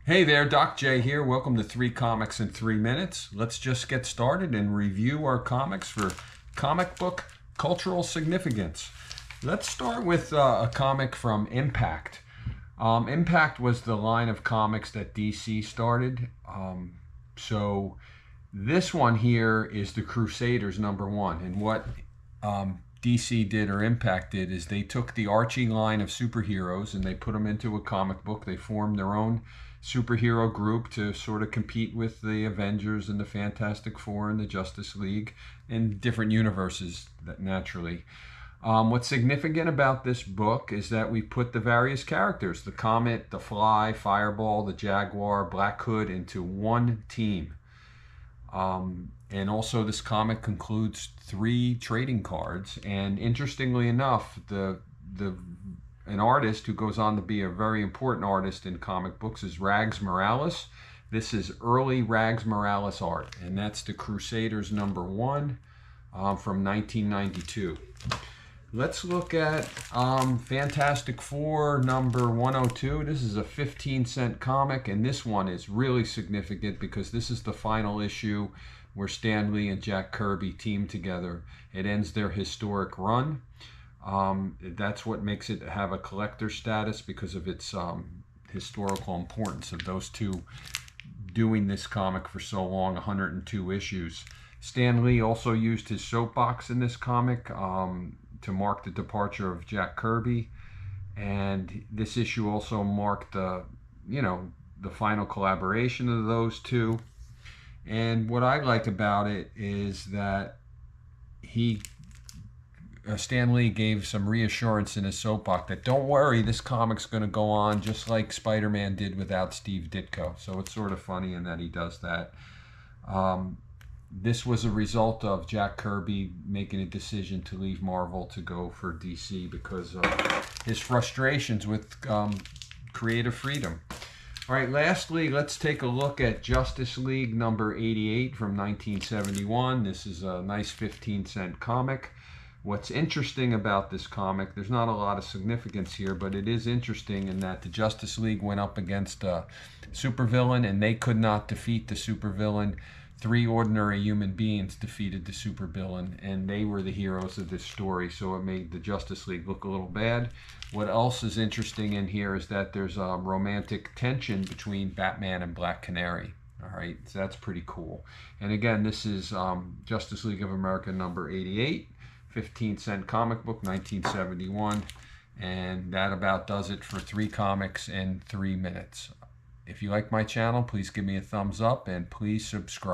Hey there, Doc J here. Welcome to 3 Comics in 3 Minutes. Let's just get started and review our comics for comic book cultural significance. Let's start with a comic from Impact. Impact was the line of comics that DC started. So this one here is the Crusaders #1. And what DC did or Impact did is they took the Archie line of superheroes and they put them into a comic book. They formed their own superhero group to sort of compete with the Avengers and the Fantastic Four and the Justice League in different universes, that naturally. What's significant about this book is that we put the various characters, the Comet, the Fly, Fireball, the Jaguar, Black Hood, into one team. And also this comic concludes 3 trading cards. And interestingly enough, an artist who goes on to be a very important artist in comic books is Rags Morales. This is early Rags Morales art, and that's the Crusaders #1 from 1992. Let's look at Fantastic Four #102. This is a 15-cent comic, and this one is really significant because this is the final issue where Stan Lee and Jack Kirby team together. It ends their historic run. That's what makes it have a collector status because of its historical importance of those two doing this comic for so long, 102 issues. Stan Lee also used his soapbox in this comic to mark the departure of Jack Kirby, and this issue also marked the final collaboration of those two. And what I like about it is that Stan Lee gave some reassurance in his soapbox that don't worry, this comic's going to go on just like Spider-Man did without Steve Ditko. So it's sort of funny in that he does that. This was a result of Jack Kirby making a decision to leave Marvel to go for DC because of his frustrations with creative freedom. All right, lastly, let's take a look at Justice League #88 from 1971. This is a nice 15-cent comic. What's interesting about this comic, there's not a lot of significance here, but it is interesting in that the Justice League went up against a supervillain and they could not defeat the supervillain. 3 ordinary human beings defeated the supervillain, and they were the heroes of this story, so it made the Justice League look a little bad. What else is interesting in here is that there's a romantic tension between Batman and Black Canary. All right, so that's pretty cool. And again, this is Justice League of America #88. 15-cent comic book, 1971, and that about does it for 3 comics in 3 minutes. If you like my channel, please give me a thumbs up and please subscribe.